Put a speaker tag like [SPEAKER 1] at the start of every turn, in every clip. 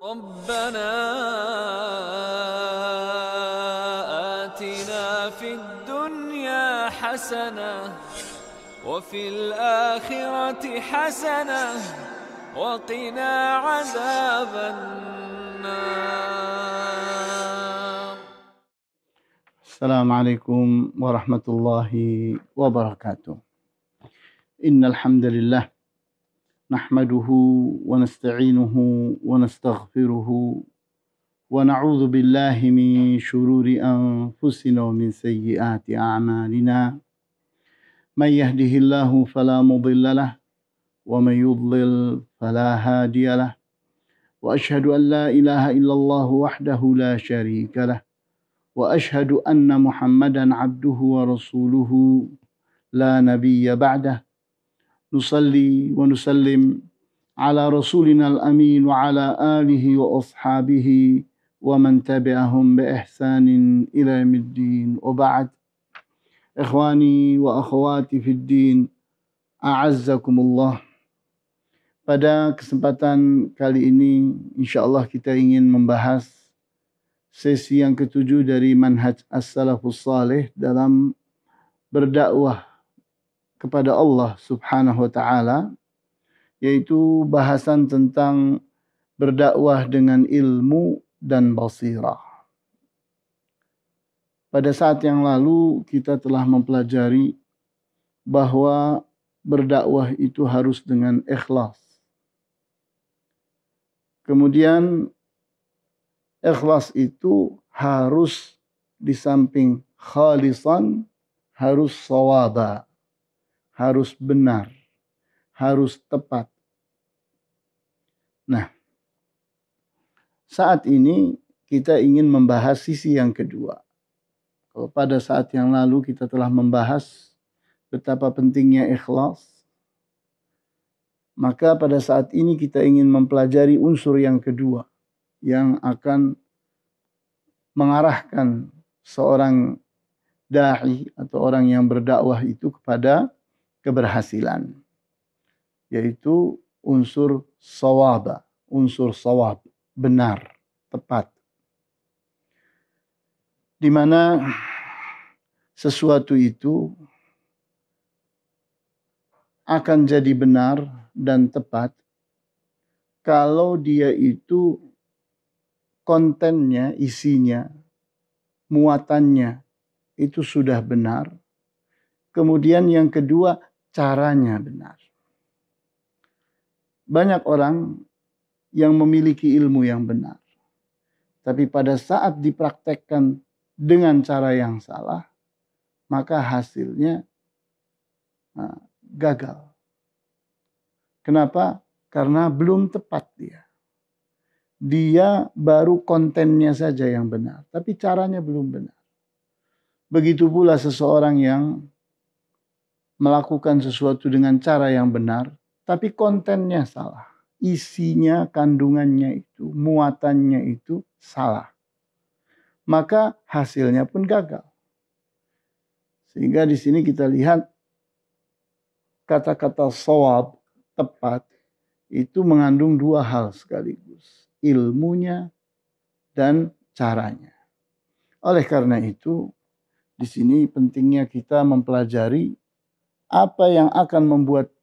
[SPEAKER 1] ربنا آتنا في الدنيا حسنة وفي الآخرة حسنة وقنا عذاب النار.
[SPEAKER 2] السلام عليكم ورحمة الله وبركاته. إن الحمد لله نحمده ونستعينه ونستغفره ونعوذ بالله من شرور أنفسنا ومن سيئات أعمالنا. من يهده الله فلا مضل له ومن يضلل فلا هادي له وأشهد أن لا إله إلا الله وحده لا شريك له وأشهد أن محمدا عبده ورسوله لا نبي بعده. نصلي ونسلم على رسولنا الأمين وعلى آله وأصحابه ومن تبعهم بإحسان إلى يوم الدين وبعد. Ikhwani wa akhwati fid din, a'azzakumullah. Pada kesempatan kali ini insyaallah kita ingin membahas sesi yang ketujuh dari manhaj as-salafus salih dalam berdakwah kepada Allah Subhanahu wa taala, yaitu bahasan tentang berdakwah dengan ilmu dan basirah. Pada saat yang lalu kita telah mempelajari bahwa berdakwah itu harus dengan ikhlas. Kemudian ikhlas itu harus di samping khalisan, harus shawaba, harus benar, harus tepat. Nah, saat ini kita ingin membahas sisi yang kedua. Kalau pada saat yang lalu kita telah membahas betapa pentingnya ikhlas, maka pada saat ini kita ingin mempelajari unsur yang kedua yang akan mengarahkan seorang da'i atau orang yang berdakwah itu kepada keberhasilan, yaitu unsur shawaba, unsur shawab, benar, tepat. Di mana sesuatu itu akan jadi benar dan tepat kalau dia itu kontennya, isinya, muatannya itu sudah benar. Kemudian yang kedua, caranya benar. Banyak orang yang memiliki ilmu yang benar, tapi pada saat dipraktekkan dengan cara yang salah, maka hasilnya gagal. Kenapa? Karena belum tepat dia. Dia baru kontennya saja yang benar, tapi caranya belum benar. Begitu pula seseorang yang melakukan sesuatu dengan cara yang benar, tapi kontennya salah. Isinya, kandungannya itu, muatannya itu salah. Maka hasilnya pun gagal. Sehingga di sini kita lihat kata-kata shawab, tepat, itu mengandung dua hal sekaligus. Ilmunya dan caranya. Oleh karena itu, di sini pentingnya kita mempelajari apa yang akan membuat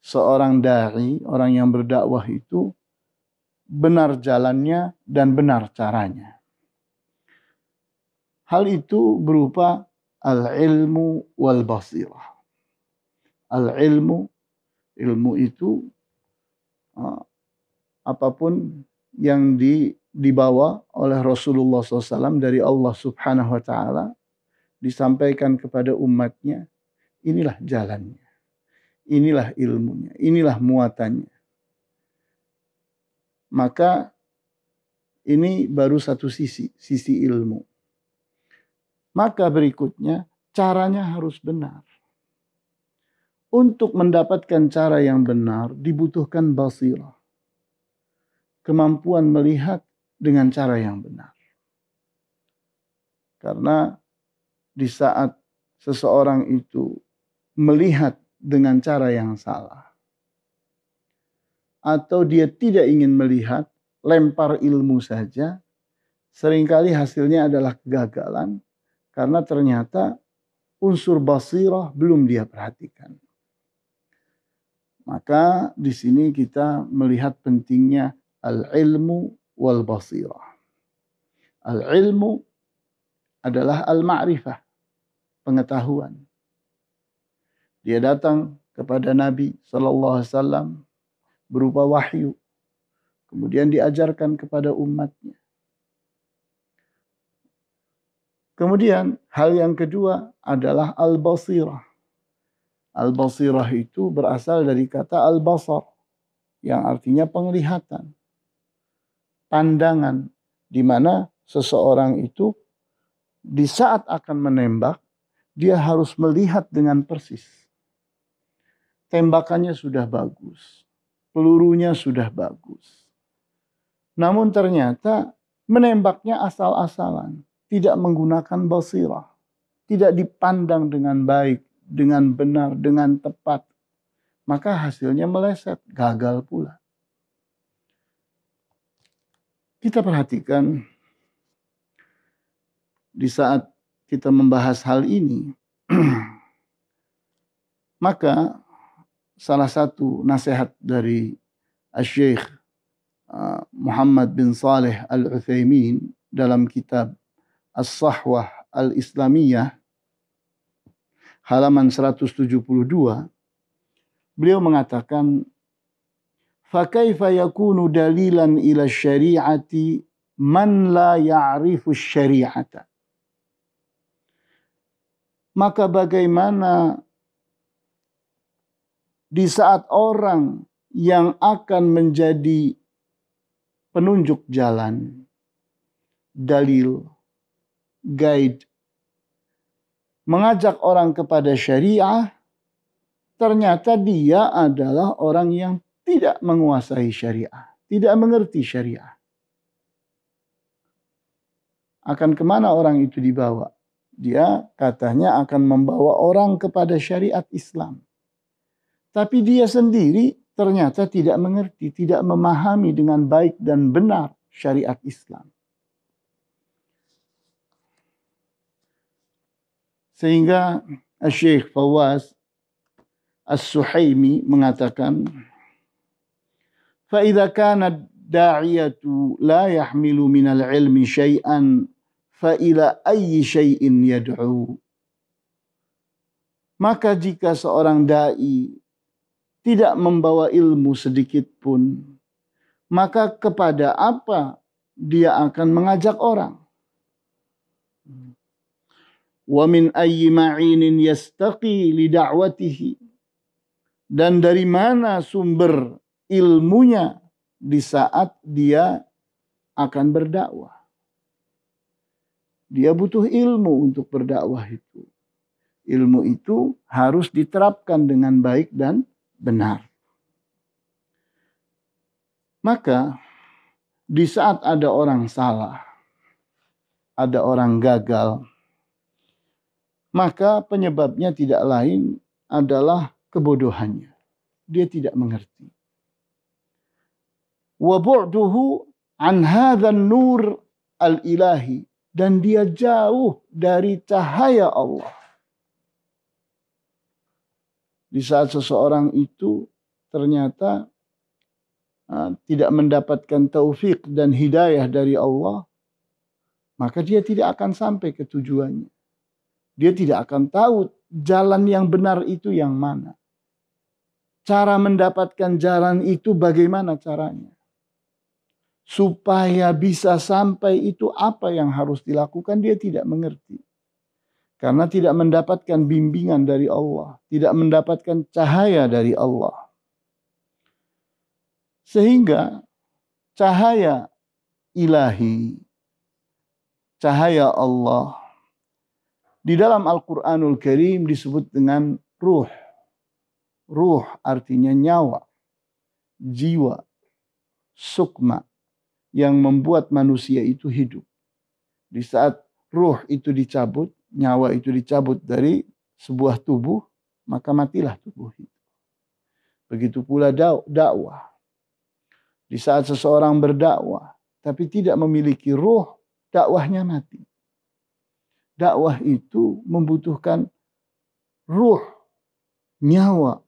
[SPEAKER 2] seorang da'i, orang yang berdakwah itu benar jalannya dan benar caranya. Hal itu berupa al-ilmu wal basirah. Al-ilmu, ilmu itu apapun yang dibawa oleh Rasulullah SAW dari Allah Subhanahu wa taala disampaikan kepada umatnya, inilah jalannya, inilah ilmunya, inilah muatannya. Maka ini baru satu sisi ilmu. Maka berikutnya caranya harus benar. Untuk mendapatkan cara yang benar dibutuhkan basirah. Kemampuan melihat dengan cara yang benar. Karena di saat seseorang itu melihat dengan cara yang salah, atau dia tidak ingin melihat, lempar ilmu saja, seringkali hasilnya adalah kegagalan karena ternyata unsur basirah belum dia perhatikan. Maka di sini kita melihat pentingnya al-ilmu wal basirah. Al-ilmu adalah al-ma'rifah, pengetahuan. Dia datang kepada Nabi SAW berupa wahyu. Kemudian diajarkan kepada umatnya. Kemudian hal yang kedua adalah al-basirah. Al-basirah itu berasal dari kata al-basar yang artinya penglihatan, pandangan, di mana seseorang itu di saat akan menembak dia harus melihat dengan persis. Tembakannya sudah bagus, pelurunya sudah bagus. Namun ternyata menembaknya asal-asalan, tidak menggunakan basirah, tidak dipandang dengan baik, dengan benar, dengan tepat, maka hasilnya meleset, gagal pula. Kita perhatikan di saat kita membahas hal ini, maka salah satu nasihat dari Syekh Muhammad bin Saleh Al-Utsaimin dalam kitab As-Sahwah Al-Islamiyah halaman 172, beliau mengatakan, "Fakaifa yakunu dalilan ila syari'ati man la ya'rifu syari'ata?" Maka bagaimana di saat orang yang akan menjadi penunjuk jalan, dalil, guide, mengajak orang kepada syariah, ternyata dia adalah orang yang tidak menguasai syariah, tidak mengerti syariah. Akan kemana orang itu dibawa? Dia katanya akan membawa orang kepada syariat Islam. Tapi dia sendiri ternyata tidak mengerti, tidak memahami dengan baik dan benar syariat Islam. Sehingga Syekh Fawaz As-Suhaimi mengatakan, فَإِذَا كَانَ الدَّاعِيَةُ لَا يَحْمِلُ مِنَ الْعِلْمِ شَيْئًا فَإِلَى أَيِّ شَيْءٍ يَدْعُو. Maka jika seorang da'i tidak membawa ilmu sedikit pun, maka kepada apa dia akan mengajak orang? Wa min ayyi ma'inin yastaqi li da'watihi. Dan dari mana sumber ilmunya di saat dia akan berdakwah? Dia butuh ilmu untuk berdakwah itu. Ilmu itu harus diterapkan dengan baik dan benar. Maka di saat ada orang salah, ada orang gagal, maka penyebabnya tidak lain adalah kebodohannya. Dia tidak mengerti. Wa bu'duhu an hadzan nur al-ilahi, dan dia jauh dari cahaya Allah. Di saat seseorang itu ternyata tidak mendapatkan taufik dan hidayah dari Allah, maka dia tidak akan sampai ke tujuannya. Dia tidak akan tahu jalan yang benar itu yang mana. Cara mendapatkan jalan itu bagaimana caranya. Supaya bisa sampai itu apa yang harus dilakukan, dia tidak mengerti. Karena tidak mendapatkan bimbingan dari Allah. Tidak mendapatkan cahaya dari Allah. Sehingga cahaya ilahi, cahaya Allah, di dalam Al-Quranul Karim disebut dengan ruh. Ruh artinya nyawa, jiwa, sukma, yang membuat manusia itu hidup. Di saat ruh itu dicabut, nyawa itu dicabut dari sebuah tubuh, maka matilah tubuh itu. Begitu pula dakwah. Di saat seseorang berdakwah tapi tidak memiliki ruh, dakwahnya mati. Dakwah itu membutuhkan ruh, nyawa.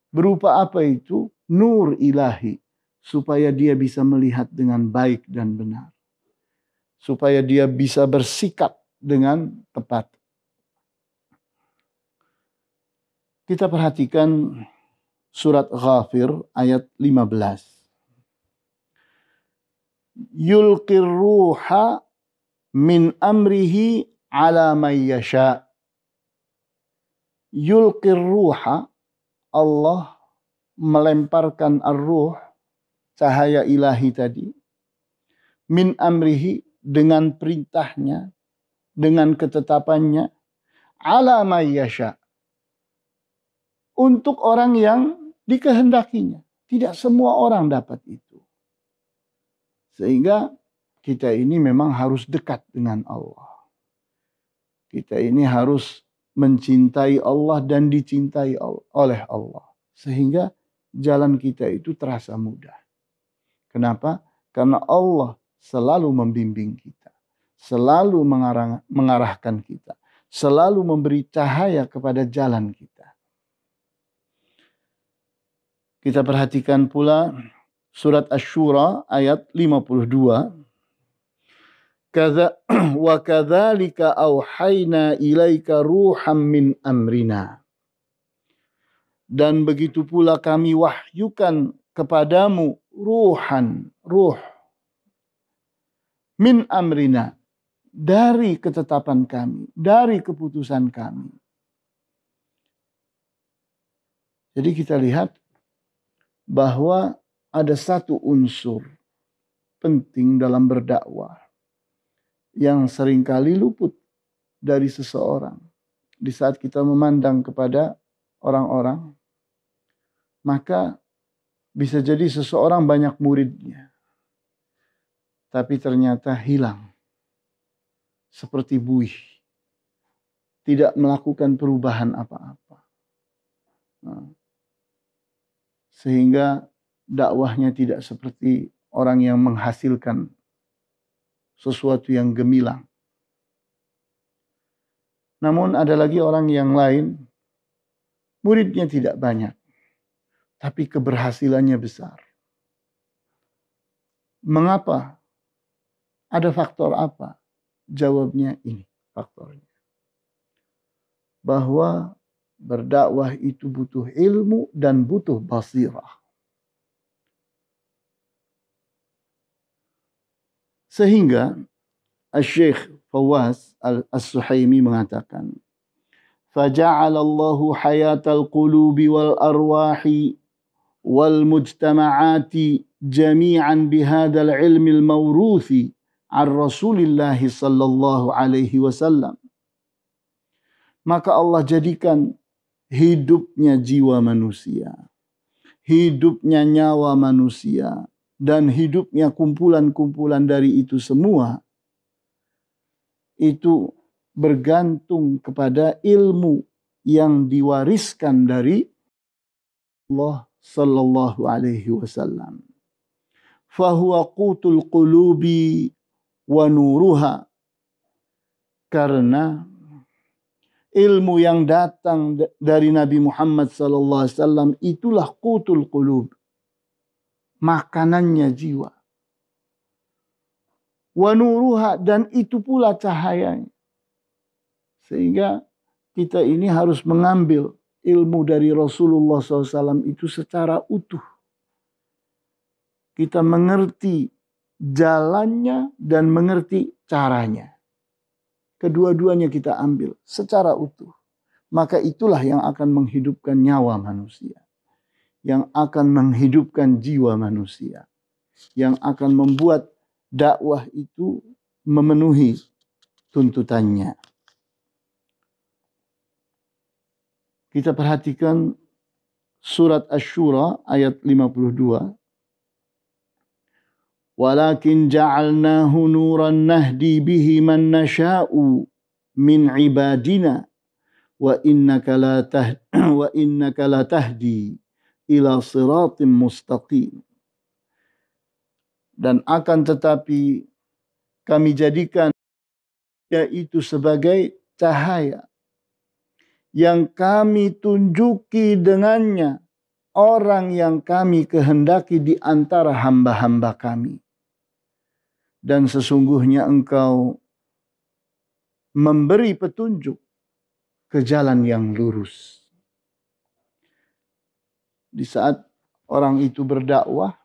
[SPEAKER 2] Berupa apa itu? Nur ilahi. Supaya dia bisa melihat dengan baik dan benar. Supaya dia bisa bersikap dengan tepat. Kita perhatikan surat Ghafir ayat 15. Yulqir ruha min amrihi ala may yasha. Yulqir ruha, Allah melemparkan ar-ruh, cahaya ilahi tadi, min amrihi, dengan perintahnya, dengan ketetapannya, ala may yasha, untuk orang yang dikehendakinya. Tidak semua orang dapat itu. Sehingga kita ini memang harus dekat dengan Allah. Kita ini harus mencintai Allah dan dicintai oleh Allah. Sehingga jalan kita itu terasa mudah. Kenapa? Karena Allah selalu membimbing kita. Selalu mengarahkan kita. Selalu memberi cahaya kepada jalan kita. Kita perhatikan pula surat Asy-Syura ayat 52. Wa kadzalika auhayna ilaika ruham min amrina. Dan begitu pula kami wahyukan kepadamu ruh min amrina, dari ketetapan kami, dari keputusan kami. Jadi kita lihat bahwa ada satu unsur penting dalam berdakwah yang seringkali luput dari seseorang. Di saat kita memandang kepada orang-orang, maka bisa jadi seseorang banyak muridnya, tapi ternyata hilang seperti buih, tidak melakukan perubahan apa-apa. Sehingga dakwahnya tidak seperti orang yang menghasilkan sesuatu yang gemilang. Namun ada lagi orang yang lain, muridnya tidak banyak, tapi keberhasilannya besar. Mengapa? Ada faktor apa? Jawabnya ini faktornya. Bahwa berdakwah itu butuh ilmu dan butuh basirah. Sehingga Syekh Fawaz As-Suhaimi mengatakan, فَجَعَلَ اللَّهُ حَيَاةَ الْقُلُوبِ وَالْأَرْوَاحِ وَالْمُجْتَمَعَاتِ جَمِيعًا بِهَذَا الْعِلْمِ الْمَوْرُوثِ عَنْ رَسُولِ اللَّهِ صَلَّى اللَّهُ عَلَيْهِ وَسَلَّمَ. Maka Allah jadikan hidupnya jiwa manusia, hidupnya nyawa manusia, dan hidupnya kumpulan-kumpulan dari itu semua, itu bergantung kepada ilmu yang diwariskan dari Allah sallallahu alaihi wasallam. Fahuwa qutul qulubi wa nuruha. Karena ilmu yang datang dari Nabi Muhammad sallallahu alaihi wasallam itulah qutul qulub, makanannya jiwa. Wa nuruha, dan itu pula cahayanya. Sehingga kita ini harus mengambil ilmu dari Rasulullah SAW itu secara utuh. Kita mengerti jalannya dan mengerti caranya. Kedua-duanya kita ambil secara utuh. Maka itulah yang akan menghidupkan nyawa manusia. Yang akan menghidupkan jiwa manusia. Yang akan membuat dakwah itu memenuhi tuntutannya. Kita perhatikan surat Asy-Syura ayat 52. Walakin ja'alnahu nuran nahdi bihi man nasha'u min ibadina wa innaka la tahdi ila siratim mustaqim. Dan akan tetapi kami jadikan dia itu sebagai cahaya yang kami tunjuki dengannya orang yang kami kehendaki di antara hamba-hamba kami. Dan sesungguhnya engkau memberi petunjuk ke jalan yang lurus. Di saat orang itu berdakwah,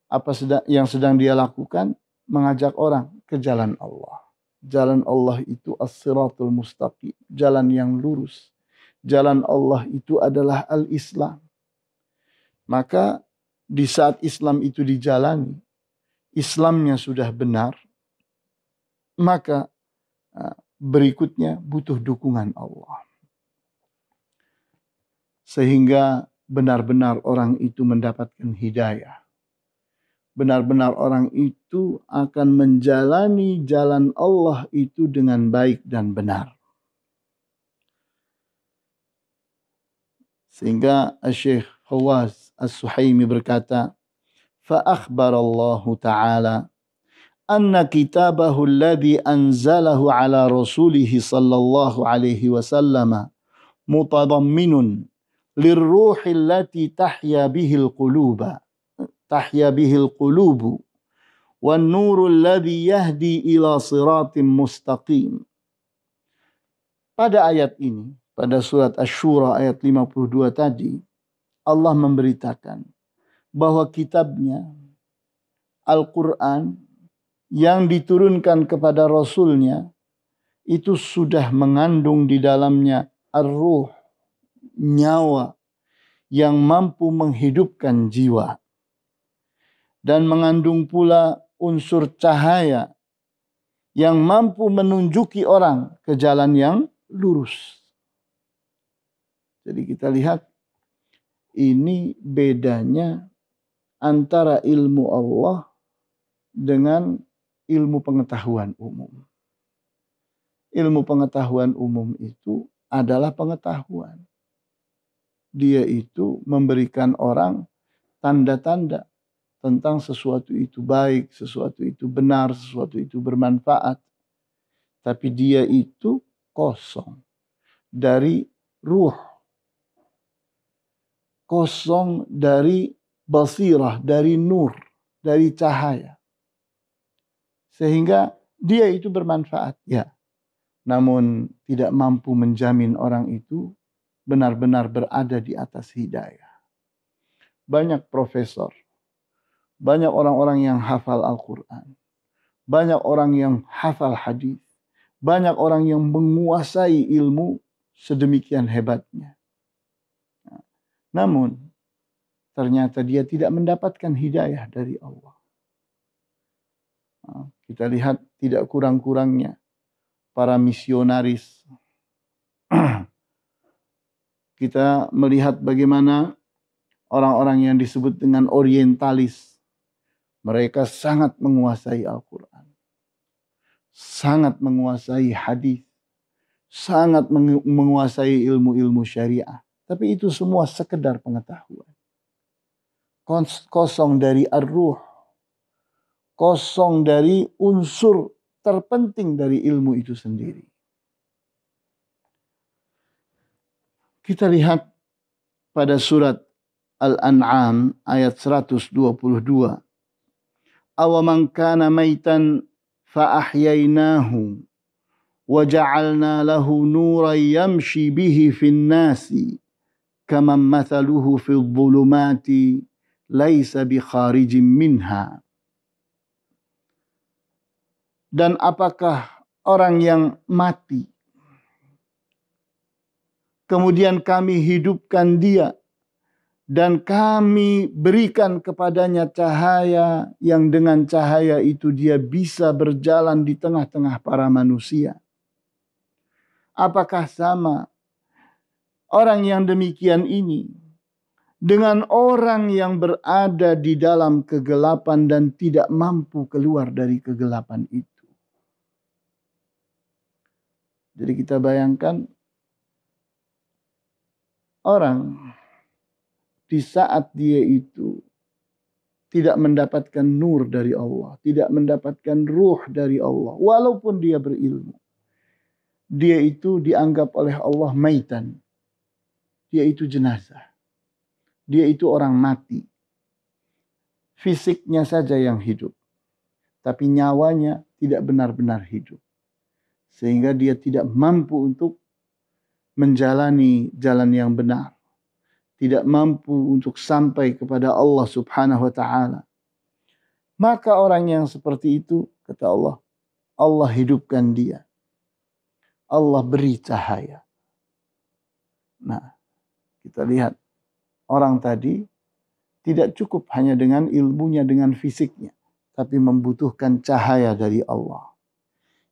[SPEAKER 2] apa yang sedang dia lakukan? Mengajak orang ke jalan Allah. Jalan Allah itu as-siratul mustaqim, jalan yang lurus. Jalan Allah itu adalah al-Islam. Maka di saat Islam itu dijalani, Islamnya sudah benar, maka berikutnya butuh dukungan Allah. Sehingga benar-benar orang itu mendapatkan hidayah. Benar-benar orang itu akan menjalani jalan Allah itu dengan baik dan benar. Sehingga Syekh Fawaz As-Suhaimi berkata, فَأَخْبَرَ اللَّهُ تَعَالَى أَنَّ كِتَابَهُ الَّذِي أَنزَلَهُ عَلَى رَسُولِهِ صَلَّى اللَّهُ عَلَيْهِ وَسَلَّمَ مُتَضَمِّنٌ لِلرُّوحِ الَّتِي تَحْيَا بِهِ الْقُلُوبُ وَالنُّورُ الَّذِي يَهْدِي إِلَى صِرَاطٍ مُسْتَقِيمٍ. Pada ayat ini, pada surat Asy-Syura ayat 52 tadi, Allah memberitakan bahwa kitabnya Al-Quran yang diturunkan kepada Rasulnya itu sudah mengandung di dalamnya ar-ruh, nyawa yang mampu menghidupkan jiwa, dan mengandung pula unsur cahaya yang mampu menunjuki orang ke jalan yang lurus. Jadi kita lihat ini bedanya antara ilmu Allah dengan ilmu pengetahuan umum. Ilmu pengetahuan umum itu adalah pengetahuan. Dia itu memberikan orang tanda-tanda tentang sesuatu itu baik, sesuatu itu benar, sesuatu itu bermanfaat. Tapi dia itu kosong dari ruh, kosong dari basirah, dari nur, dari cahaya. Sehingga dia itu bermanfaat, ya. Namun tidak mampu menjamin orang itu benar-benar berada di atas hidayah. Banyak profesor, banyak orang-orang yang hafal Al-Quran, banyak orang yang hafal hadis, banyak orang yang menguasai ilmu sedemikian hebatnya. Namun ternyata dia tidak mendapatkan hidayah dari Allah. Kita lihat tidak kurang-kurangnya para misionaris. Kita melihat bagaimana orang-orang yang disebut dengan orientalis, mereka sangat menguasai Al-Quran, sangat menguasai hadis, sangat menguasai ilmu-ilmu syariah. Tapi itu semua sekedar pengetahuan. Kosong dari ar-ruh, kosong dari unsur terpenting dari ilmu itu sendiri. Kita lihat pada surat Al-An'am ayat 122. Awaman kana maitan fa ahyainahu wa ja'alna lahu nuran yamshi bihi fin nasi kaman mathaluhu fil dhulumati laisa bi kharijin minha. Dan apakah orang yang mati kemudian kami hidupkan dia dan kami berikan kepadanya cahaya yang dengan cahaya itu dia bisa berjalan di tengah-tengah para manusia. Apakah sama orang yang demikian ini dengan orang yang berada di dalam kegelapan dan tidak mampu keluar dari kegelapan itu? Jadi kita bayangkan orang di saat dia itu tidak mendapatkan nur dari Allah, tidak mendapatkan ruh dari Allah, walaupun dia berilmu. Dia itu dianggap oleh Allah maitan. Dia itu jenazah. Dia itu orang mati. Fisiknya saja yang hidup. Tapi nyawanya tidak benar-benar hidup. Sehingga dia tidak mampu untuk menjalani jalan yang benar. Tidak mampu untuk sampai kepada Allah Subhanahu wa ta'ala. Maka orang yang seperti itu, kata Allah, Allah hidupkan dia. Allah beri cahaya. Nah, kita lihat orang tadi tidak cukup hanya dengan ilmunya, dengan fisiknya, tapi membutuhkan cahaya dari Allah.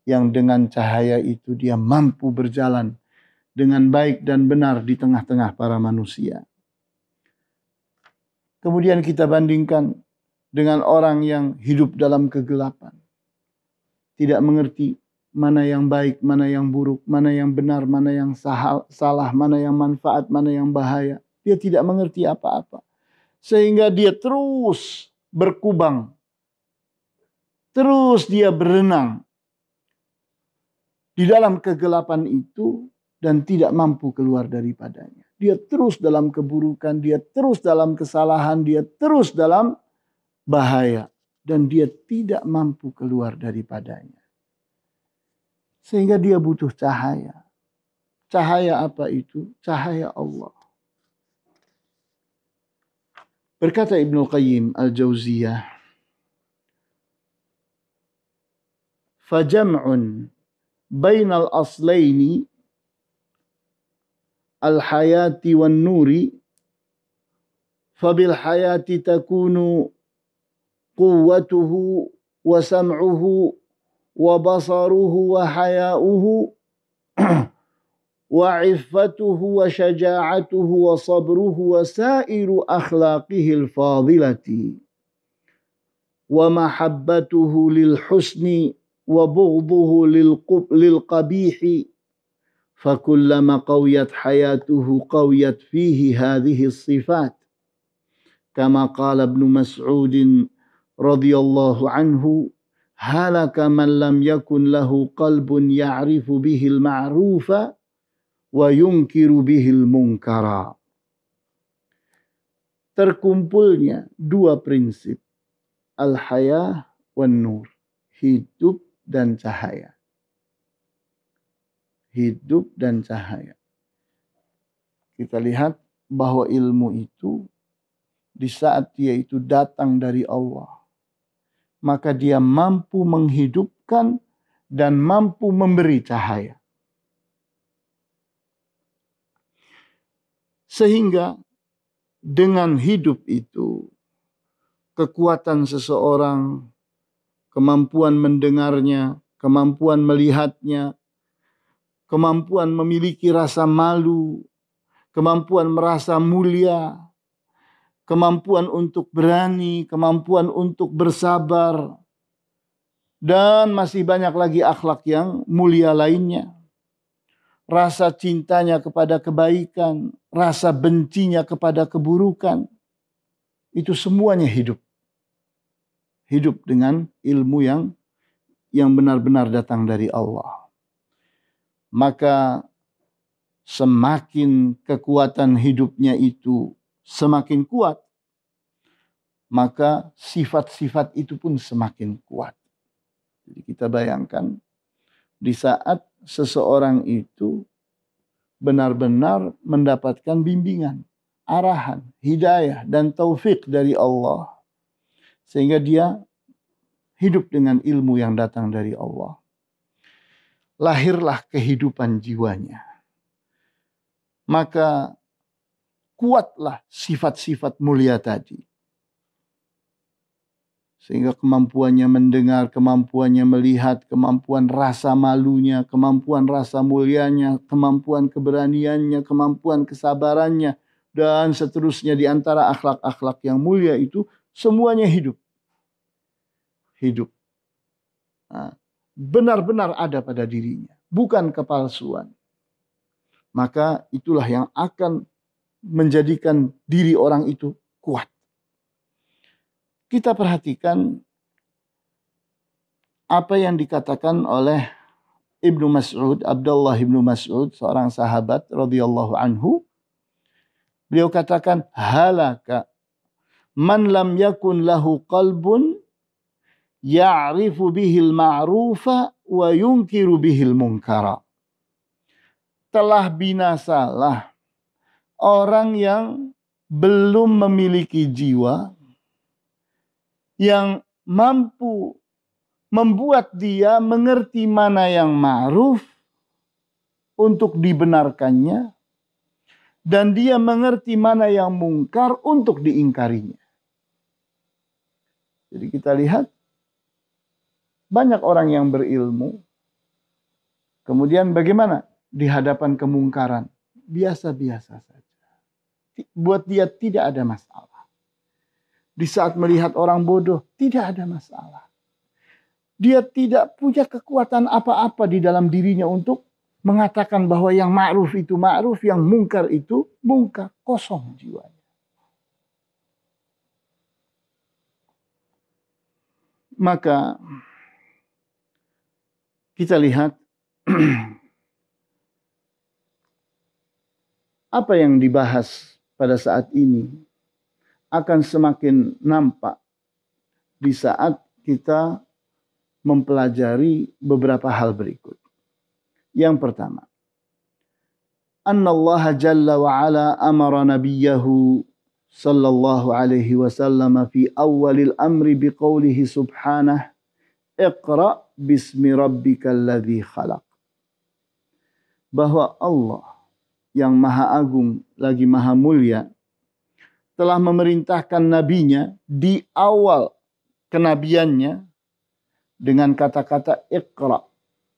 [SPEAKER 2] Yang dengan cahaya itu dia mampu berjalan dengan baik dan benar di tengah-tengah para manusia. Kemudian kita bandingkan dengan orang yang hidup dalam kegelapan. Tidak mengerti mana yang baik, mana yang buruk, mana yang benar, mana yang salah, mana yang manfaat, mana yang bahaya. Dia tidak mengerti apa-apa. Sehingga dia terus berkubang. Terus dia berenang di dalam kegelapan itu dan tidak mampu keluar daripadanya. Dia terus dalam keburukan, dia terus dalam kesalahan, dia terus dalam bahaya. Dan dia tidak mampu keluar daripadanya. Sehingga dia butuh cahaya. Cahaya apa itu? Cahaya Allah. Berkata Ibnu Qayyim Al-Jauziyah, "Fajam'un bainal aslaini al-hayati wan nuri, fabil hayati takunu quwwatuhu wa sam'uhu wa basaruhu wa haya'uhu wa iffatuhu wa syaja'atuhu wa sabruhu wa sairu akhlaqihil fadilati wa mahabbatuhu lil husni wa bughduhu lil qabihi fakullama qawiyat hayatuhu qawiyat fihi hadhihi sifat kama qala Ibnu Mas'ud radhiyallahu anhu halaka man lam yakun lahu qalbun ya'rifu bihil ma'rufa wa yunkiru bihil munkara." Terkumpulnya dua prinsip, al-hayah wan nur, hidup dan cahaya. Hidup dan cahaya. Kita lihat bahwa ilmu itu di saat dia itu datang dari Allah, maka dia mampu menghidupkan dan mampu memberi cahaya. Sehingga dengan hidup itu, kekuatan seseorang, kemampuan mendengarnya, kemampuan melihatnya, kemampuan memiliki rasa malu, kemampuan merasa mulia, kemampuan untuk berani, kemampuan untuk bersabar, dan masih banyak lagi akhlak yang mulia lainnya. Rasa cintanya kepada kebaikan, rasa bencinya kepada keburukan, itu semuanya hidup. Hidup dengan ilmu yang benar-benar datang dari Allah. Maka semakin kekuatan hidupnya itu semakin kuat, maka sifat-sifat itu pun semakin kuat. Jadi kita bayangkan di saat seseorang itu benar-benar mendapatkan bimbingan, arahan, hidayah dan taufik dari Allah, sehingga dia hidup dengan ilmu yang datang dari Allah. Lahirlah kehidupan jiwanya. Maka kuatlah sifat-sifat mulia tadi. Sehingga kemampuannya mendengar, kemampuannya melihat, kemampuan rasa malunya, kemampuan rasa mulianya, kemampuan keberaniannya, kemampuan kesabarannya, dan seterusnya di antara akhlak-akhlak yang mulia itu, semuanya hidup. Hidup. Benar-benar ada pada dirinya, bukan kepalsuan. Maka itulah yang akan menjadikan diri orang itu kuat. kita perhatikan apa yang dikatakan oleh Ibnu Mas'ud, Abdullah Ibnu Mas'ud, seorang sahabat radhiyallahu anhu. Beliau katakan, halaka man lam yakun lahu qalbun ya'rifu bihil ma'rufa wa yunkiru bihil munkara. Telah binasalah orang yang belum memiliki jiwa yang mampu membuat dia mengerti mana yang ma'ruf untuk dibenarkannya, dan dia mengerti mana yang mungkar untuk diingkarinya. Jadi kita lihat banyak orang yang berilmu, kemudian bagaimana di hadapan kemungkaran? Biasa-biasa saja. Buat dia tidak ada masalah. Di saat melihat orang bodoh, tidak ada masalah. Dia tidak punya kekuatan apa-apa di dalam dirinya untuk mengatakan bahwa yang ma'ruf itu ma'ruf, yang mungkar itu mungkar. Kosong jiwanya. Maka kita lihat apa yang dibahas pada saat ini akan semakin nampak di saat kita mempelajari beberapa hal berikut. Yang pertama, annallaha jalla wa ala amara nabiyahu sallallahu alaihi wasallam fi awalil amri biqaulihi subhanah, iqra bismi rabbikal ladzi khalaq. Bahwa Allah yang maha agung lagi maha mulia telah memerintahkan nabinya di awal kenabiannya dengan kata-kata iqra,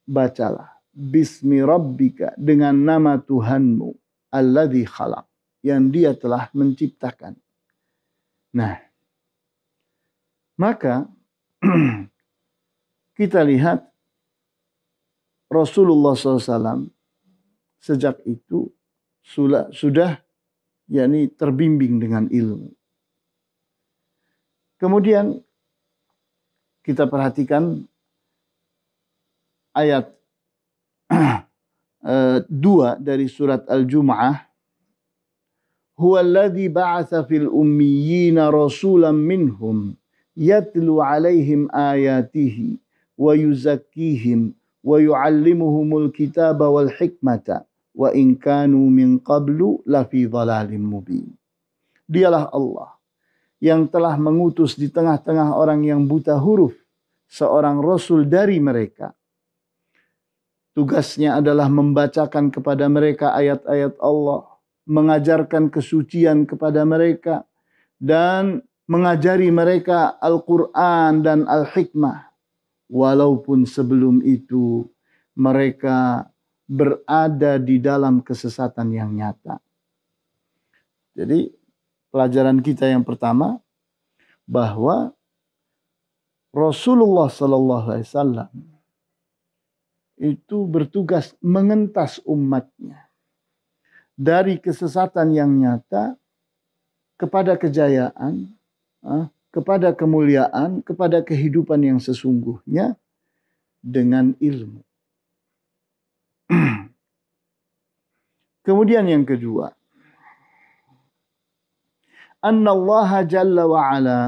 [SPEAKER 2] bacalah, bismi rabbika, dengan nama Tuhanmu, alladzi khalaq, yang dia telah menciptakan. Nah, maka kita lihat Rasulullah SAW sejak itu sudah yakni terbimbing dengan ilmu. Kemudian kita perhatikan ayat 2 dari surat Al-Jumu'ah. Huwallazi ba'atsa fil ummiyina rasulan minhum yatlu 'alaihim ayatihi wa yuzakkihim wa yu'allimuhumul kitaba wal hikmata wa in kanu min qablu lafi dhalalin mubin. Dialah Allah yang telah mengutus di tengah-tengah orang yang buta huruf seorang rasul dari mereka. Tugasnya adalah membacakan kepada mereka ayat-ayat Allah, mengajarkan kesucian kepada mereka, dan mengajari mereka Al-Quran dan Al-Hikmah. Walaupun sebelum itu mereka berada di dalam kesesatan yang nyata. Jadi pelajaran kita yang pertama, bahwa Rasulullah SAW itu bertugas mengentas umatnya dari kesesatan yang nyata kepada kejayaan, kepada kemuliaan, kepada kehidupan yang sesungguhnya dengan ilmu. Kemudian yang kedua, anna Allah jalla wa ala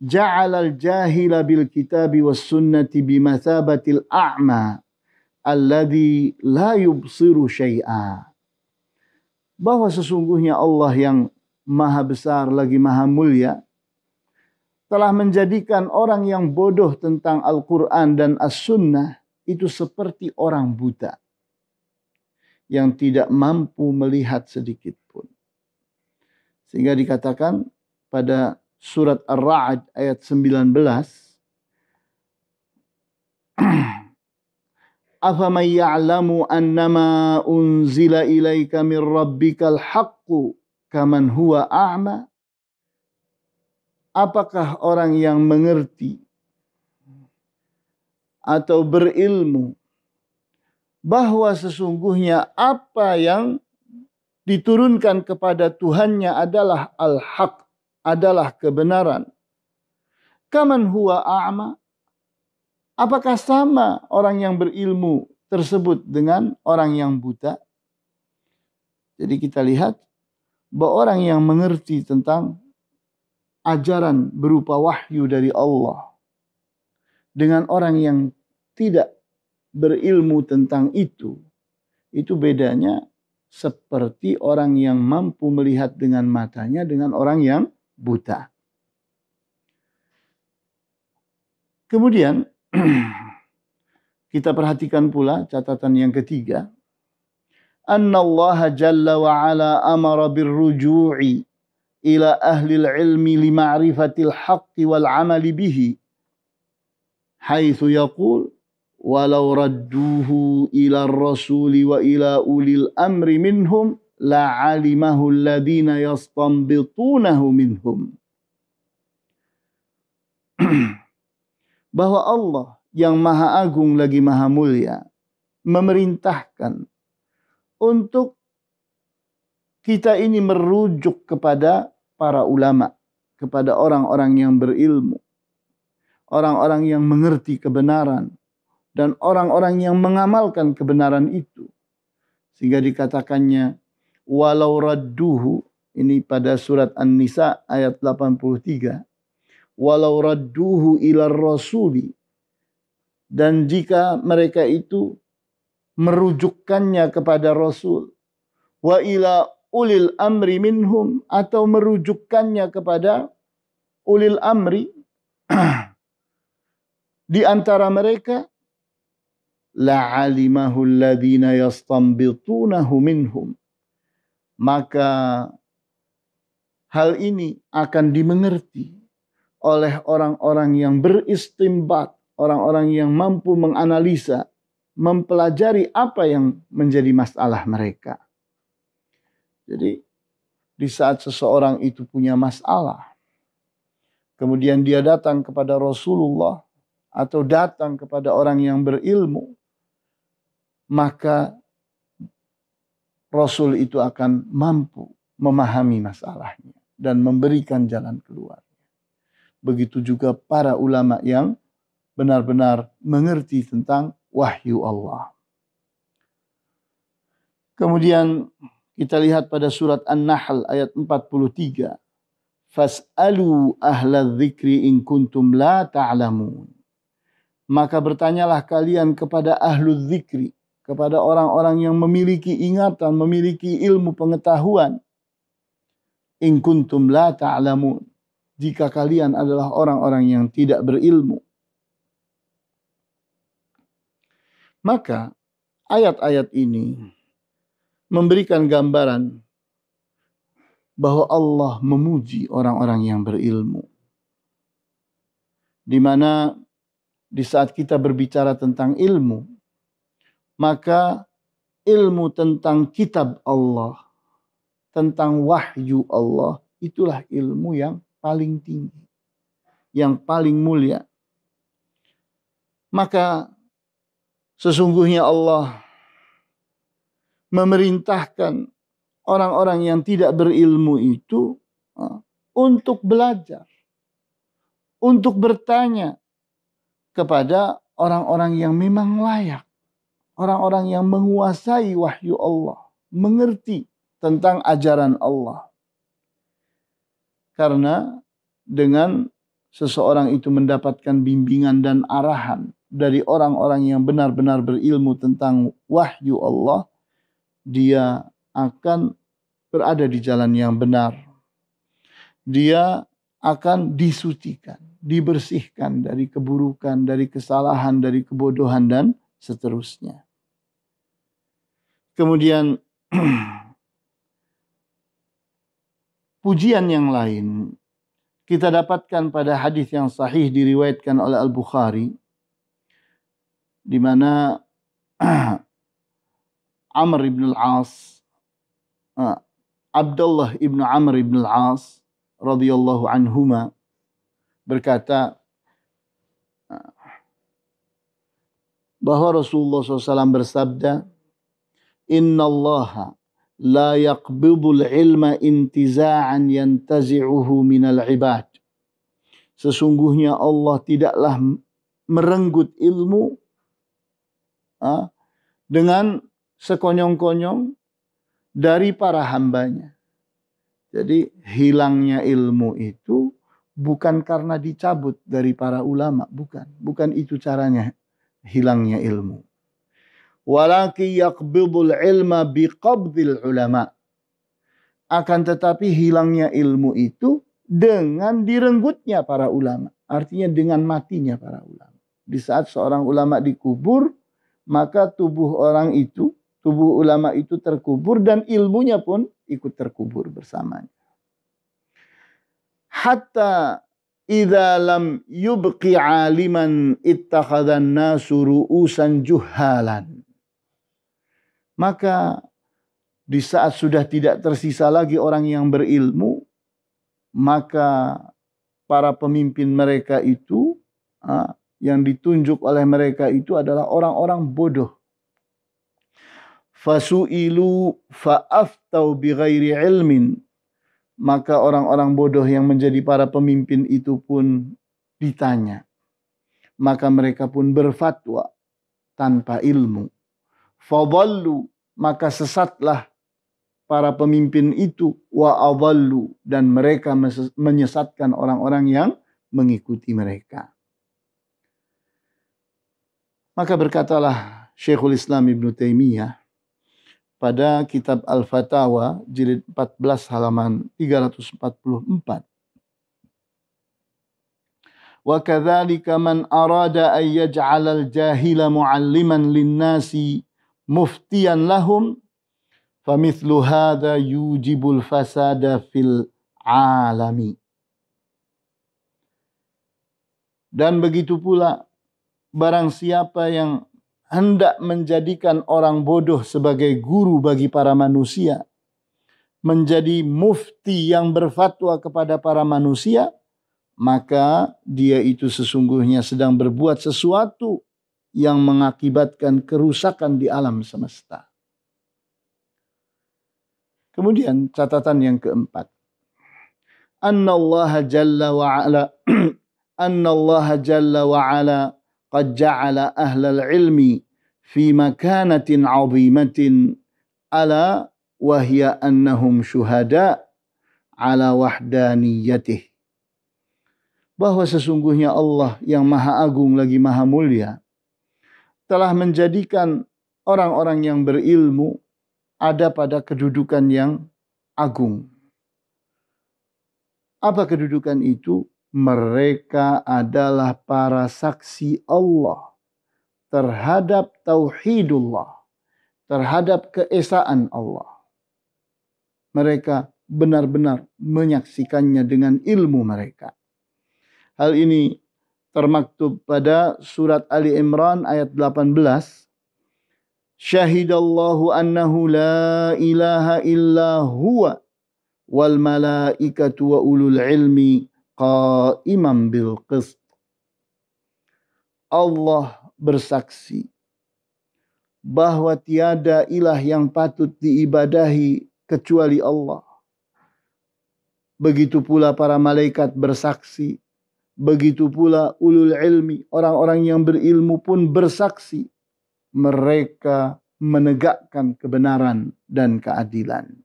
[SPEAKER 2] ja'ala al-jahila bil kitabi was sunnati bimathabatil a'ma alladhi la yubsiru syai'a. Bahwa sesungguhnya Allah yang maha besar lagi maha mulia telah menjadikan orang yang bodoh tentang Al-Quran dan As-Sunnah itu seperti orang buta yang tidak mampu melihat sedikit pun. Sehingga dikatakan pada surat Ar-Ra'd ayat 19, afaman ya'lamu annama unzila ilaika min rabbikal haqqu kaman huwa a'ma. Apakah orang yang mengerti atau berilmu bahwa sesungguhnya apa yang diturunkan kepada Tuhannya adalah al-haq, adalah kebenaran. Kaman huwa a'ma. Apakah sama orang yang berilmu tersebut dengan orang yang buta? Jadi kita lihat bahwa orang yang mengerti tentang ajaran berupa wahyu dari Allah dengan orang yang tidak berilmu tentang itu bedanya seperti orang yang mampu melihat dengan matanya dengan orang yang buta. Kemudian kita perhatikan pula catatan yang ketiga. Annallaha jalla wa ala amara birruju'i ila ahli ilmi lima'rifatil haqqi wal amali bihi. Haitsu yaqul walau radduhu ila rasuli wa ila ulil amri minhum la'alimahu alladhina yastanbitunahu minhum. Bahwa Allah yang maha agung lagi maha mulia memerintahkan untuk kita ini merujuk kepada para ulama, kepada orang-orang yang berilmu, orang-orang yang mengerti kebenaran, dan orang-orang yang mengamalkan kebenaran itu. Sehingga dikatakannya, walau radduhu, ini pada surat An-Nisa ayat 83, walau radduhu ilar rasuli, dan jika mereka itu merujukkannya kepada Rasul, wa ila ulil amri minhum, atau merujukkannya kepada ulil amri di antara mereka, la'alimahu alladhina yastanbitunahu minhum, maka hal ini akan dimengerti oleh orang-orang yang beristimbat, orang-orang yang mampu menganalisa, mempelajari apa yang menjadi masalah mereka. Jadi di saat seseorang itu punya masalah, kemudian dia datang kepada Rasulullah atau datang kepada orang yang berilmu, maka Rasul itu akan mampu memahami masalahnya dan memberikan jalan keluar. Begitu juga para ulama yang benar-benar mengerti tentang wahyu Allah. Kemudian kita lihat pada surat An-Nahl ayat 43. Fas'alu ahla dzikri in kuntum la ta'lamun. Maka bertanyalah kalian kepada ahlu dzikri, kepada orang-orang yang memiliki ingatan, memiliki ilmu pengetahuan. In kuntum la ta'lamun. Jika kalian adalah orang-orang yang tidak berilmu. Maka ayat-ayat ini memberikan gambaran bahwa Allah memuji orang-orang yang berilmu. Di mana di saat kita berbicara tentang ilmu, maka ilmu tentang kitab Allah, tentang wahyu Allah, itulah ilmu yang paling tinggi, yang paling mulia. Maka sesungguhnya Allah memerintahkan orang-orang yang tidak berilmu itu untuk belajar, untuk bertanya kepada orang-orang yang memang layak, orang-orang yang menguasai wahyu Allah, mengerti tentang ajaran Allah. Karena dengan seseorang itu mendapatkan bimbingan dan arahan dari orang-orang yang benar-benar berilmu tentang wahyu Allah, dia akan berada di jalan yang benar. Dia akan disucikan, dibersihkan dari keburukan, dari kesalahan, dari kebodohan, dan seterusnya. Kemudian pujian yang lain kita dapatkan pada hadis yang sahih diriwayatkan oleh Al-Bukhari, di mana Amr ibn al-As, Abdullah ibn Amr ibn al-As radhiyallahu anhuma berkata bahwa Rasulullah SAW bersabda, Inna Allah la yaqbidul ilma intiza'an yantazi'uhu minal ibad. Sesungguhnya Allah tidaklah merenggut ilmu dengan sekonyong-konyong dari para hambanya. Jadi hilangnya ilmu itu bukan karena dicabut dari para ulama, bukan itu caranya hilangnya ilmu. Walakin yaqbidul ilma biqabdil ulama. Akan tetapi hilangnya ilmu itu dengan direnggutnya para ulama. Artinya dengan matinya para ulama. Di saat seorang ulama dikubur, maka tubuh ulama itu terkubur dan ilmunya pun ikut terkubur bersamanya. Hatta idza lam yubqi aliman ittakhadhan nasu ru'usan juhalan. Maka di saat sudah tidak tersisa lagi orang yang berilmu, maka para pemimpin mereka itu yang ditunjuk oleh mereka itu adalah orang-orang bodoh. Fasu'ilu fa'aftau bighairi ilmin. Maka orang-orang bodoh yang menjadi para pemimpin itu pun ditanya. Maka mereka pun berfatwa tanpa ilmu. Fadallu, maka sesatlah para pemimpin itu, wa adallu, dan mereka menyesatkan orang-orang yang mengikuti mereka. Maka berkatalah Syekhul Islam Ibn Taimiyah pada kitab Al-Fatawa jilid 14 halaman 344. Wa kadzalika man arada an yaj'ala al-jahila mu'alliman lin-nasi muftiyan lahum famithlu hadza yujibul fasada fil alami. Dan begitu pula barang siapa yang hendak menjadikan orang bodoh sebagai guru bagi para manusia, menjadi mufti yang berfatwa kepada para manusia, maka dia itu sesungguhnya sedang berbuat sesuatu yang mengakibatkan kerusakan di alam semesta. Kemudian catatan yang keempat. Annallaha jalla wa ala qad ja'ala ahlal ilmi fi makanatin 'azimatin ala wa hiya annahum syuhada ala wahdaniyatih. Bahwa sesungguhnya Allah yang Maha Agung lagi Maha Mulia telah menjadikan orang-orang yang berilmu ada pada kedudukan yang agung. Apa kedudukan itu? Mereka adalah para saksi Allah terhadap tauhidullah, terhadap keesaan Allah. Mereka benar-benar menyaksikannya dengan ilmu mereka. Hal ini termaktub pada surat Ali Imran ayat 18. Syahidallahu annahu la ilaha illa huwa wal malaikatu wa ulul ilmi qa'iman bil qist. Allah bersaksi bahwa tiada ilah yang patut diibadahi kecuali Allah. Begitu pula para malaikat bersaksi. Begitu pula ulul ilmi, orang-orang yang berilmu pun bersaksi. Mereka menegakkan kebenaran dan keadilan.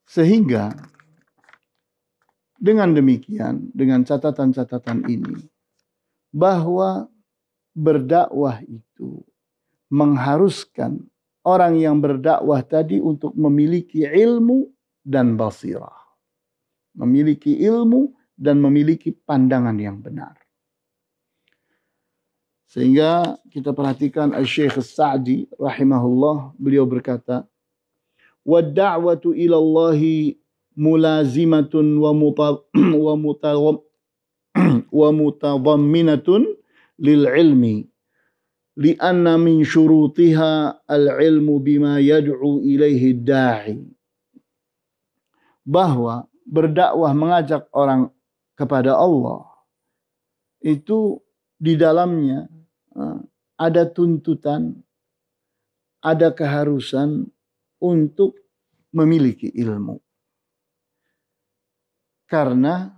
[SPEAKER 2] Sehingga dengan demikian, dengan catatan-catatan ini, bahwa berdakwah itu mengharuskan orang yang berdakwah tadi untuk memiliki ilmu dan basirah. Memiliki ilmu dan memiliki pandangan yang benar. Sehingga kita perhatikan Al-Syekh As-Sa'di rahimahullah, beliau berkata, "Wad-da'watu ila Allahi mulazimatun wa mutadhamminatun lil ilmi li'anna min syurutiha al-ilmu bima yad'u ilaihi da'i." Bahwa berdakwah mengajak orang kepada Allah itu di dalamnya ada tuntutan, ada keharusan untuk memiliki ilmu. Karena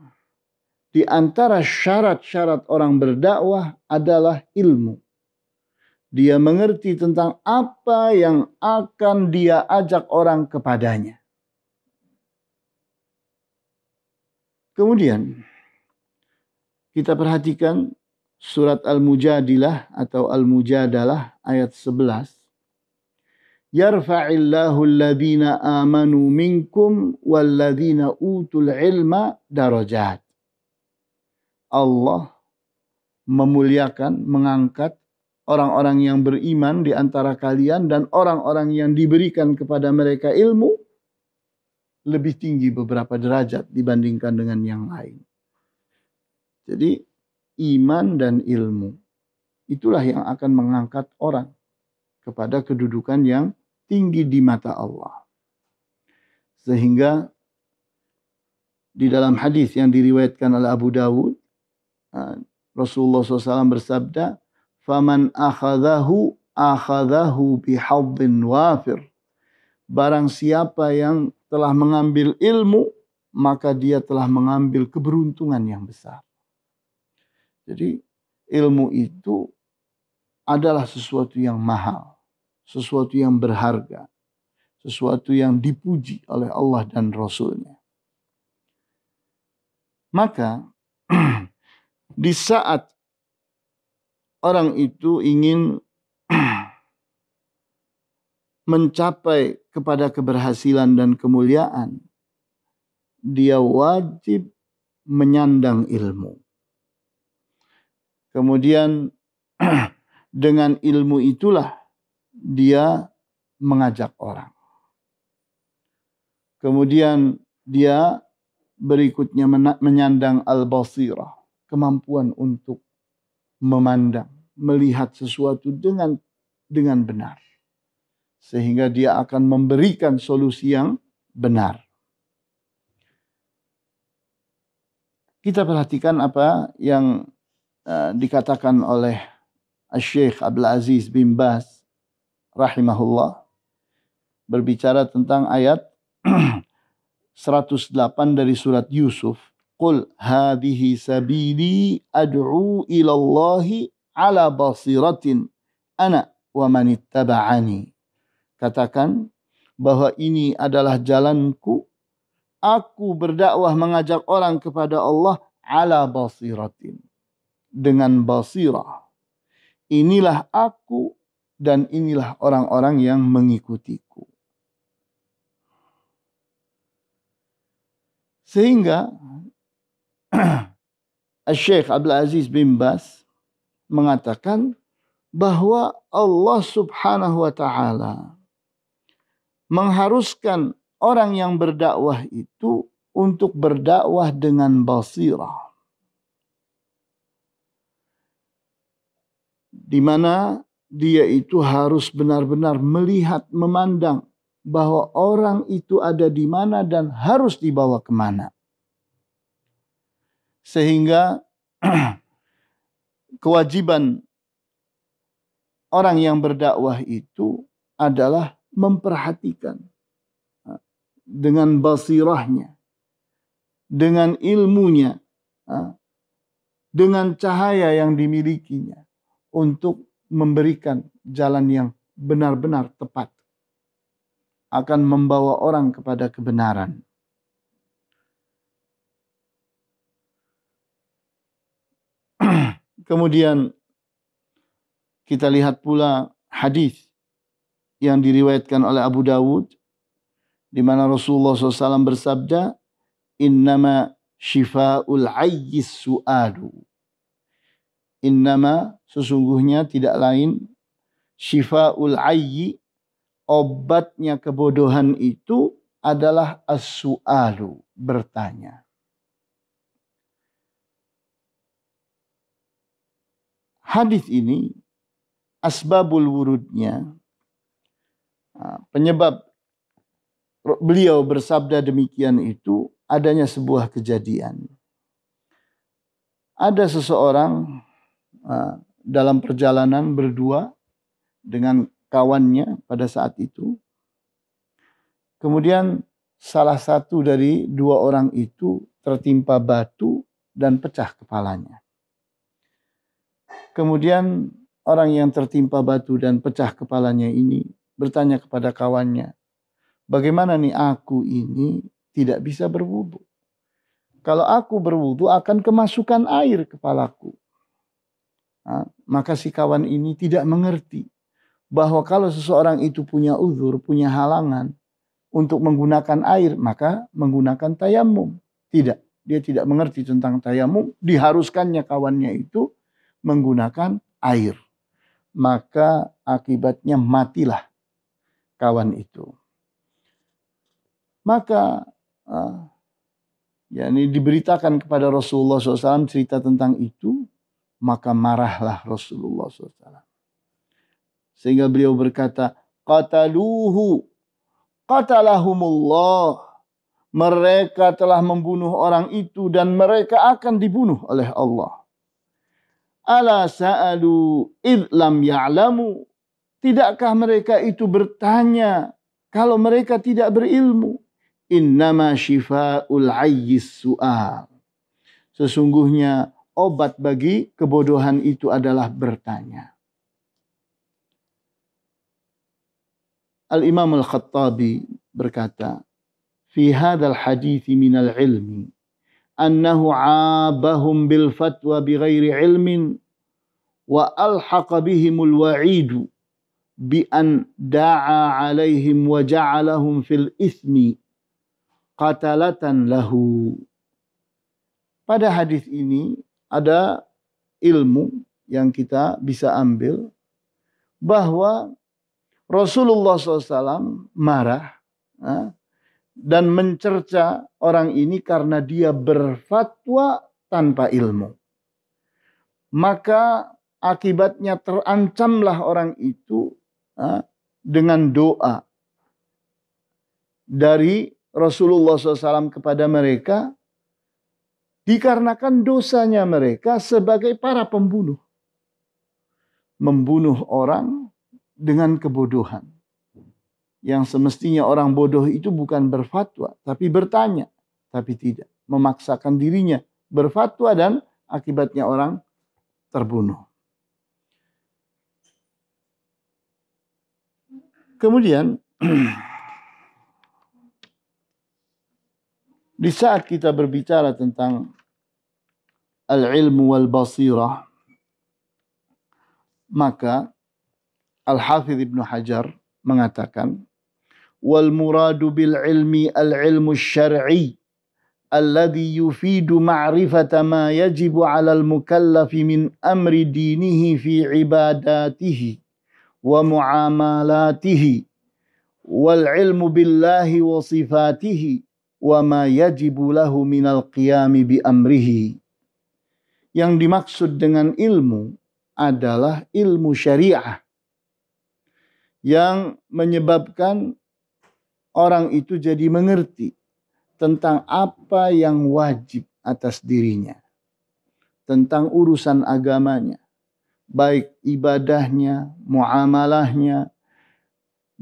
[SPEAKER 2] di antara syarat-syarat orang berdakwah adalah ilmu. Dia mengerti tentang apa yang akan dia ajak orang kepadanya. Kemudian kita perhatikan surat Al-Mujadilah atau Al-Mujadalah ayat 11. Yarfa'illahu alladhina amanu minkum walladhina utul ilma darajat. Allah memuliakan, mengangkat orang-orang yang beriman di antara kalian dan orang-orang yang diberikan kepada mereka ilmu lebih tinggi beberapa derajat dibandingkan dengan yang lain. Jadi iman dan ilmu itulah yang akan mengangkat orang kepada kedudukan yang tinggi di mata Allah. Sehingga di dalam hadis yang diriwayatkan oleh Abu Dawud, Rasulullah SAW bersabda, "Faman akhadahu bihadzin wafir." Barang siapa yang telah mengambil ilmu, maka dia telah mengambil keberuntungan yang besar. Jadi ilmu itu adalah sesuatu yang mahal, sesuatu yang berharga, sesuatu yang dipuji oleh Allah dan Rasul-Nya. Maka di saat orang itu ingin mencapai kepada keberhasilan dan kemuliaan, dia wajib menyandang ilmu. Kemudian dengan ilmu itulah dia mengajak orang. Kemudian dia berikutnya menyandang al-basirah, kemampuan untuk memandang, melihat sesuatu dengan benar. Sehingga dia akan memberikan solusi yang benar. Kita perhatikan apa yang dikatakan oleh Syekh Abdul Aziz bin Baz rahimahullah berbicara tentang ayat 108 dari surat Yusuf. Qul hadhihi sabili ad'u ila Allahi ala basiratin ana wa man ittaba'ani. Katakan bahwa ini adalah jalanku. Aku berdakwah mengajak orang kepada Allah ala basiratin. Dengan basirah. Inilah aku dan inilah orang-orang yang mengikutiku. Sehingga Syekh Abdul Aziz bin Baz mengatakan bahwa Allah Subhanahu wa taala mengharuskan orang yang berdakwah itu untuk berdakwah dengan basirah. Di mana dia itu harus benar-benar melihat, memandang bahwa orang itu ada di mana dan harus dibawa kemana. Sehingga kewajiban orang yang berdakwah itu adalah memperhatikan dengan basirahnya, dengan ilmunya, dengan cahaya yang dimilikinya untuk memberikan jalan yang benar-benar tepat, akan membawa orang kepada kebenaran. Kemudian kita lihat pula hadis yang diriwayatkan oleh Abu Dawud, di mana Rasulullah SAW bersabda, "Innama shifa'ul ayyis su'adu." Innama, sesungguhnya tidak lain, shifa'ul ayyi, obatnya kebodohan itu adalah as-su'alu, bertanya. Hadis ini, asbabul wurudnya, penyebab beliau bersabda demikian itu adanya sebuah kejadian. Ada seseorang dalam perjalanan berdua dengan kawannya pada saat itu. Kemudian salah satu dari dua orang itu tertimpa batu dan pecah kepalanya. Kemudian orang yang tertimpa batu dan pecah kepalanya ini bertanya kepada kawannya, bagaimana nih aku ini tidak bisa berwudu? Kalau aku berwudu akan kemasukan air kepalaku. Nah, maka si kawan ini tidak mengerti bahwa kalau seseorang itu punya uzur, punya halangan untuk menggunakan air, maka menggunakan tayamum. Tidak, dia tidak mengerti tentang tayamum, diharuskannya kawannya itu menggunakan air. Maka akibatnya matilah kawan itu. Maka ini diberitakan kepada Rasulullah SAW cerita tentang itu, maka marahlah Rasulullah SAW. Sehingga beliau berkata, qataluhu qatalahumullah. Mereka telah membunuh orang itu dan mereka akan dibunuh oleh Allah. Ala sa'alu id lam ya'lamu. Tidakkah mereka itu bertanya kalau mereka tidak berilmu? Innama shifa'ul ayyis su'al. Sesungguhnya obat bagi kebodohan itu adalah bertanya. Al-Imam Al-Khattabi berkata, fi hadzal hadithi minal ilmi annahu 'abahum bil fatwa bighairi ilmin wa alhaqa bihimul wa'idu bi an da'a 'alaihim wa ja'alahum fil ithmi qatalatan lahu. Pada hadis ini ada ilmu yang kita bisa ambil bahwa Rasulullah SAW marah dan mencerca orang ini karena dia berfatwa tanpa ilmu. Maka akibatnya terancamlah orang itu dengan doa dari Rasulullah SAW kepada mereka dikarenakan dosanya mereka sebagai para pembunuh. Membunuh orang dengan kebodohan. Yang semestinya orang bodoh itu bukan berfatwa, tapi bertanya. Tapi tidak. Memaksakan dirinya berfatwa dan akibatnya orang terbunuh. Kemudian, di saat kita berbicara tentang al-ilmu wal basirah, maka Al-Hafidh Ibnu Hajar mengatakan, wal muradu bil ilmi al-ilmu syar'i alladhi yufidu ma'rifata ma yajibu 'ala al-mukallafi min amri dinihi fi ibadatihi wa muamalatihi wal ilmu billahi wa sifatihi wa ma yajibu lahu minal qiyami bi amrihi. Yang dimaksud dengan ilmu adalah ilmu syariah yang menyebabkan orang itu jadi mengerti tentang apa yang wajib atas dirinya, tentang urusan agamanya, baik ibadahnya, muamalahnya,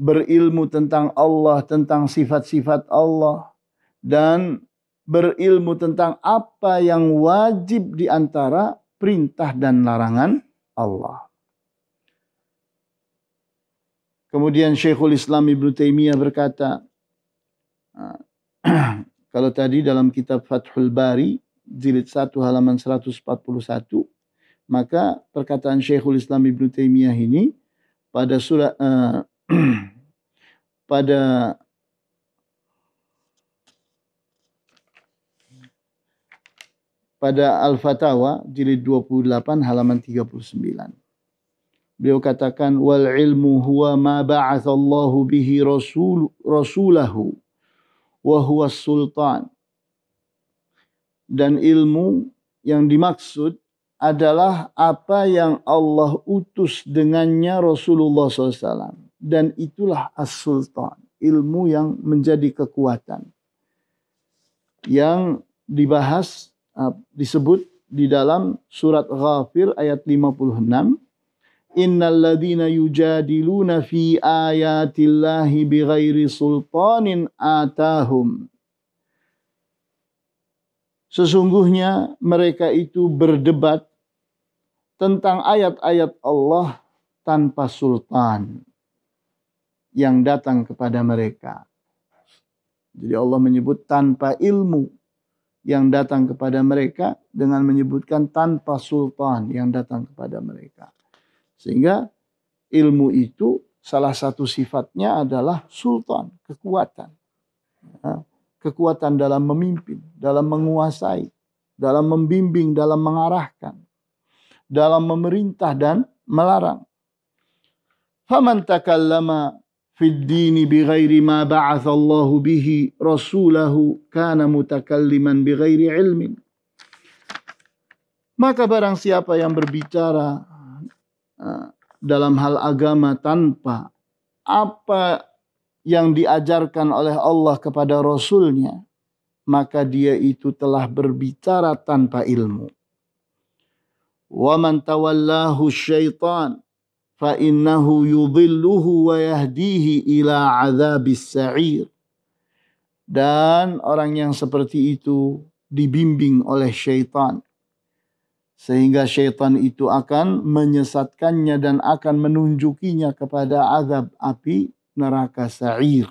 [SPEAKER 2] berilmu tentang Allah, tentang sifat-sifat Allah, dan berilmu tentang apa yang wajib di antara perintah dan larangan Allah. Kemudian Syekhul Islam Ibnu Taimiyah berkata, kalau tadi dalam kitab Fathul Bari, jilid 1 halaman 141, maka perkataan Syekhul Islam Ibnu Taimiyah ini pada surah pada Al-Fatawa jilid 28 halaman 39. Beliau katakan, wal ilmu huwa ma ba'atsallahu bihi rasulahu wa huwa sultan. Dan ilmu yang dimaksud adalah apa yang Allah utus dengannya Rasulullah SAW. Dan itulah as-sultan, ilmu yang menjadi kekuatan. Yang dibahas, disebut di dalam surat Ghafir ayat 56. Innal ladzina yujadiluna fi ayatillahi bighairi sultanin atahum Sesungguhnya mereka itu berdebat tentang ayat-ayat Allah tanpa sultan yang datang kepada mereka. Jadi Allah menyebut tanpa ilmu yang datang kepada mereka dengan menyebutkan tanpa sultan yang datang kepada mereka. Sehingga ilmu itu salah satu sifatnya adalah sultan, kekuatan. Kekuatan dalam memimpin, dalam menguasai, dalam membimbing, dalam mengarahkan, dalam memerintah dan melarang. Faman takallama fid dini bighairi ma ba'atsallahu bihi rasulahu kana mutakalliman bighairi ilmin. Maka barang siapa yang berbicara dalam hal agama tanpa apa yang diajarkan oleh Allah kepada Rasulnya, maka dia itu telah berbicara tanpa ilmu. Wa man tawallahu syaitan fa innahu yudhilluhu wa yahdihi ila adzabis sa'ir. Dan orang yang seperti itu dibimbing oleh syaitan, sehingga syaitan itu akan menyesatkannya dan akan menunjukinya kepada azab api neraka sa'ir.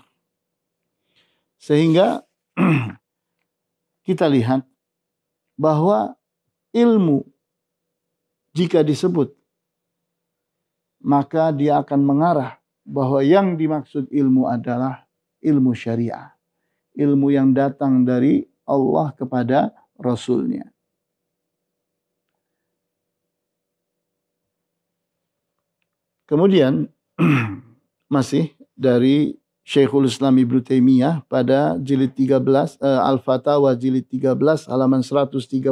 [SPEAKER 2] Sehingga kita lihat bahwa ilmu jika disebut, maka dia akan mengarah bahwa yang dimaksud ilmu adalah ilmu syariah. Ilmu yang datang dari Allah kepada Rasulnya. Kemudian masih dari Syekhul Islam Ibnu Taimiyah pada jilid 13 Al-Fatawa jilid 13 halaman 136.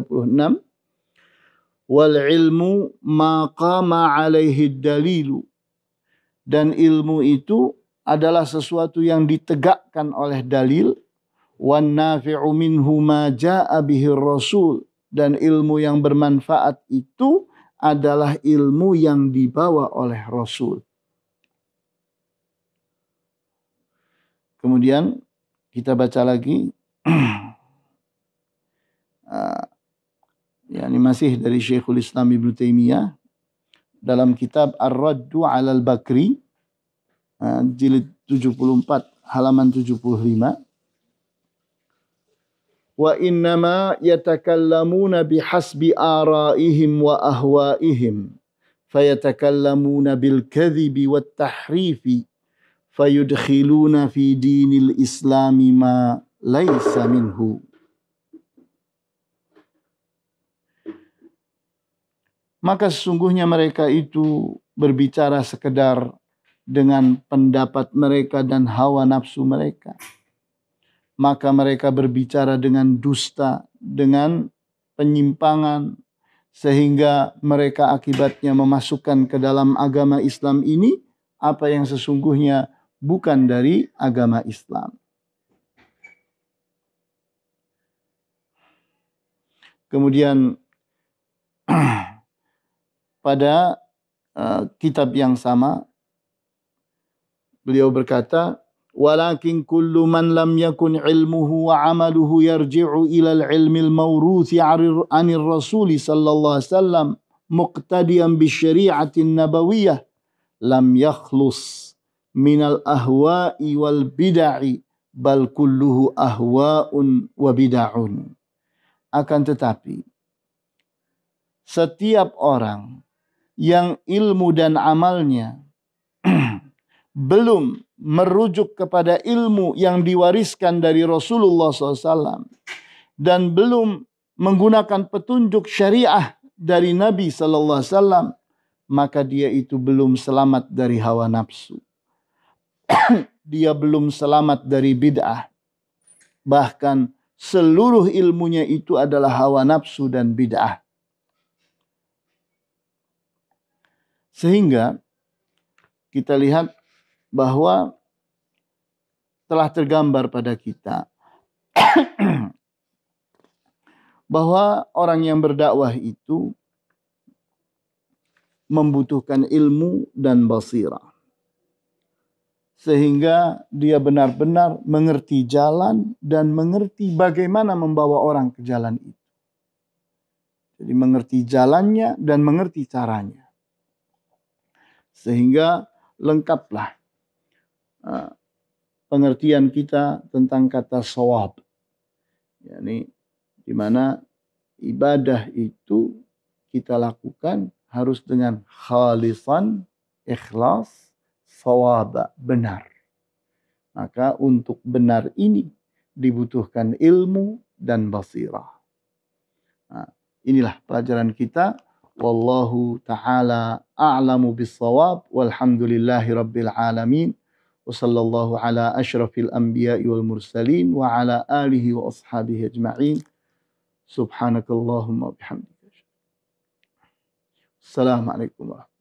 [SPEAKER 2] Wal ilmu ma qama alaihi dalilu. Dan ilmu itu adalah sesuatu yang ditegakkan oleh dalil. Wan nafi'u minhu ma ja'a bihi rasul. Dan ilmu yang bermanfaat itu adalah ilmu yang dibawa oleh Rasul. Kemudian kita baca lagi. Ya, ini masih dari Syekhul Islam Ibnu Taimiyah dalam kitab Ar-Raddu 'alal Bakri jilid 74 halaman 75. Wa innama yatakallamuna bihasbi araihim wa ahwaihim fayatakallamuna bil kadhibi wat tahrifi fayudkhiluna fi dinil islami ma laysa minhu. Maka sesungguhnya mereka itu berbicara sekedar dengan pendapat mereka dan hawa nafsu mereka. Maka mereka berbicara dengan dusta, dengan penyimpangan, sehingga mereka akibatnya memasukkan ke dalam agama Islam ini apa yang sesungguhnya bukan dari agama Islam. Kemudian pada kitab yang sama beliau berkata, walakin kullu man lam yakun ilmuhu wa amaluhu yarji'u ila al-ilmi al-mawruthi 'anir rasul sallallahu alaihi wasallam muqtadiyan bi syari'ati nabawiyyah lam yakhlus minal ahwa'i wal bid'i bal kulluhu ahwa'un wa bid'un. Akan tetapi setiap orang yang ilmu dan amalnya belum merujuk kepada ilmu yang diwariskan dari Rasulullah SAW dan belum menggunakan petunjuk syariah dari Nabi SAW, maka dia itu belum selamat dari hawa nafsu. Dia belum selamat dari bid'ah. Bahkan seluruh ilmunya itu adalah hawa nafsu dan bid'ah. Sehingga kita lihat bahwa telah tergambar pada kita bahwa orang yang berdakwah itu membutuhkan ilmu dan basirah. Sehingga dia benar-benar mengerti jalan dan mengerti bagaimana membawa orang ke jalan itu. Jadi mengerti jalannya dan mengerti caranya. Sehingga lengkaplah pengertian kita tentang kata shawab. Yani di mana ibadah itu kita lakukan harus dengan khalisan, ikhlas, shawaba, benar. Maka untuk benar ini dibutuhkan ilmu dan basirah. Nah, inilah pelajaran kita. Wallahu ta'ala a'lamu bis-shawab. Walhamdulillahi rabbil alamin. Wa sallallahu ala asyrafil anbiya'i wal mursalin. Wa ala alihi wa ashabihi ajma'in. Subhanakallahumma bihamdika. Assalamualaikum warahmatullahi wabarakatuh.